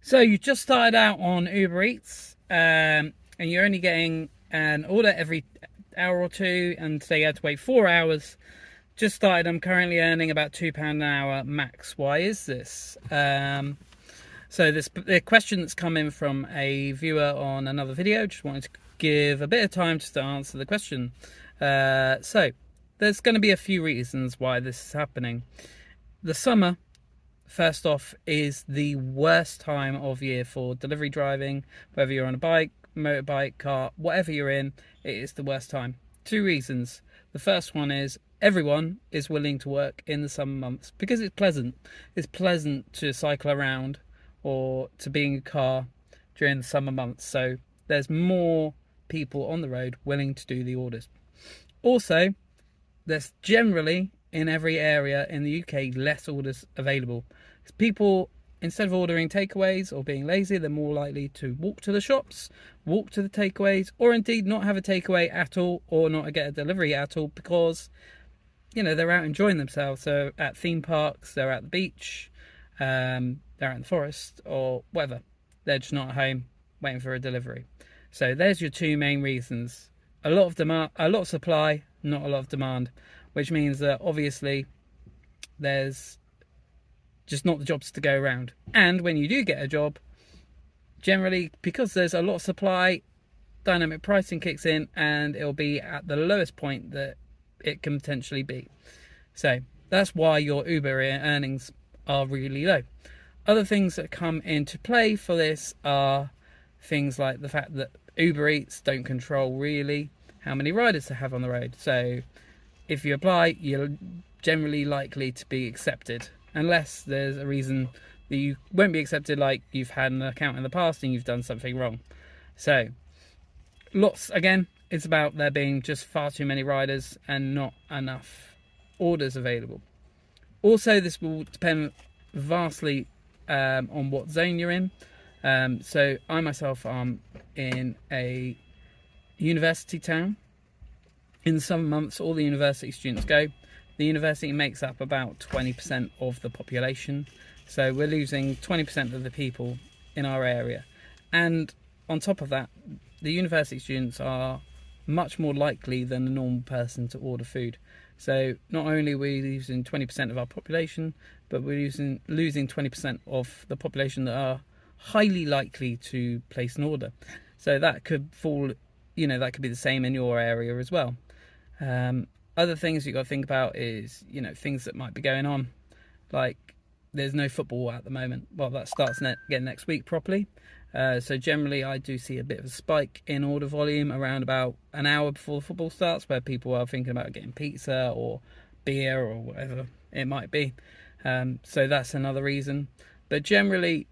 So you just started out on Uber Eats, and you're only getting an order every hour or two, and today you had to wait 4 hours. Just started. I'm currently earning about £2 an hour max. Why is this? So the question that's come in from a viewer on another video. Just wanted to give a bit of time just to answer the question. So there's going to be a few reasons why this is happening. The summer, first off, is the worst time of year for delivery driving. Whether you're on a bike, motorbike, car, whatever you're in, it is the worst time. Two reasons. The first one is everyone is willing to work in the summer months because it's pleasant. It's pleasant to cycle around or to be in a car during the summer months. So there's more people on the road willing to do the orders. Also, there's generally in every area in the UK less orders available. People, instead of ordering takeaways or being lazy, they're more likely to walk to the shops, walk to the takeaways, or indeed not have a takeaway at all or not get a delivery at all because, they're out enjoying themselves. So at theme parks, they're at the beach, they're out in the forest or whatever. They're just not at home waiting for a delivery. So there's your two main reasons. A lot of demand, a lot of supply, not a lot of demand, which means that obviously there's just not the jobs to go around. And when you do get a job, generally, because there's a lot of supply, dynamic pricing kicks in and it'll be at the lowest point that it can potentially be. So that's why your Uber earnings are really low. Other things that come into play for this are things like the fact that Uber Eats don't control really how many riders to have on the road. So if you apply, you're generally likely to be accepted, unless there's a reason that you won't be accepted, like you've had an account in the past and you've done something wrong. So again, it's about there being just far too many riders and not enough orders available. Also, this will depend vastly on what zone you're in. So I myself am in a university town. In the summer months, all the university students go. The university makes up about 20% of the population. So we're losing 20% of the people in our area. And on top of that, the university students are much more likely than a normal person to order food. So not only are we losing 20% of our population, but we're losing 20% of the population that are highly likely to place an order. So that could fall, that could be the same in your area as well. Other things you got to think about is, things that might be going on. Like there's no football at the moment. Well, that starts again next week properly. So generally I do see a bit of a spike in order volume around about an hour before the football starts, where people are thinking about getting pizza or beer or whatever it might be. So that's another reason. But generally,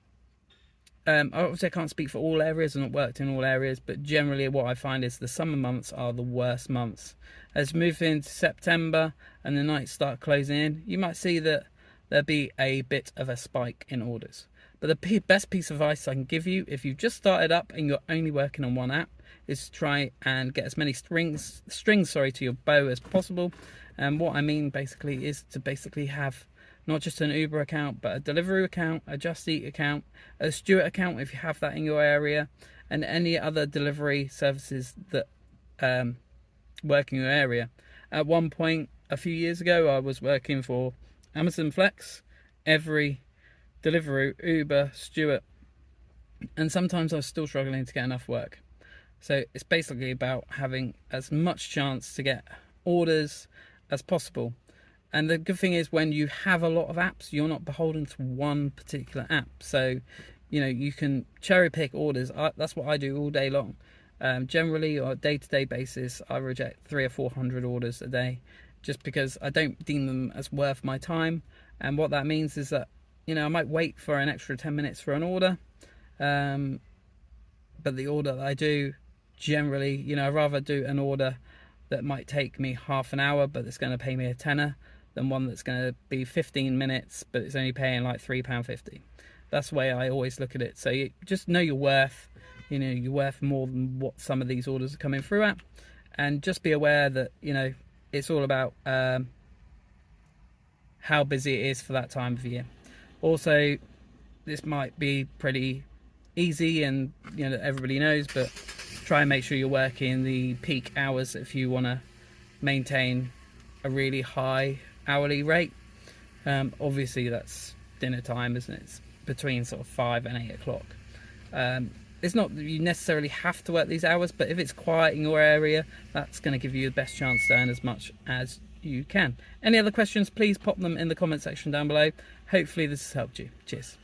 obviously I can't speak for all areas. I've not worked in all areas, but generally what I find is the summer months are the worst months. As we move into September and the nights start closing in, you might see that there'll be a bit of a spike in orders. But the best piece of advice I can give you, if you've just started up and you're only working on one app, is to try and get as many strings to your bow as possible. And what I mean basically is to have not just an Uber account, but a Deliveroo account, a Just Eat account, a Stewart account if you have that in your area, and any other delivery services that work in your area. At one point, a few years ago, I was working for Amazon Flex, every Deliveroo, Uber, Stewart, and sometimes I was still struggling to get enough work. So it's basically about having as much chance to get orders as possible. And the good thing is when you have a lot of apps, you're not beholden to one particular app. So, you can cherry pick orders. That's what I do all day long. Generally, on a day-to-day basis, I reject 300 or 400 orders a day just because I don't deem them as worth my time. And what that means is that, I might wait for an extra 10 minutes for an order. But the order that I do, generally, I'd rather do an order that might take me half an hour, but it's going to pay me a tenner, than one that's going to be 15 minutes, but it's only paying like £3.50. That's the way I always look at it. So you just know your worth. You're worth more than what some of these orders are coming through at. And just be aware that, it's all about how busy it is for that time of year. Also, this might be pretty easy and everybody knows, but try and make sure you're working the peak hours if you want to maintain a really high hourly rate. Obviously that's dinner time, isn't it? It's between sort of 5 and 8 o'clock. It's not that you necessarily have to work these hours, but if it's quiet in your area, that's going to give you the best chance to earn as much as you can. Any other questions, please pop them in the comment section down below. Hopefully this has helped you. Cheers.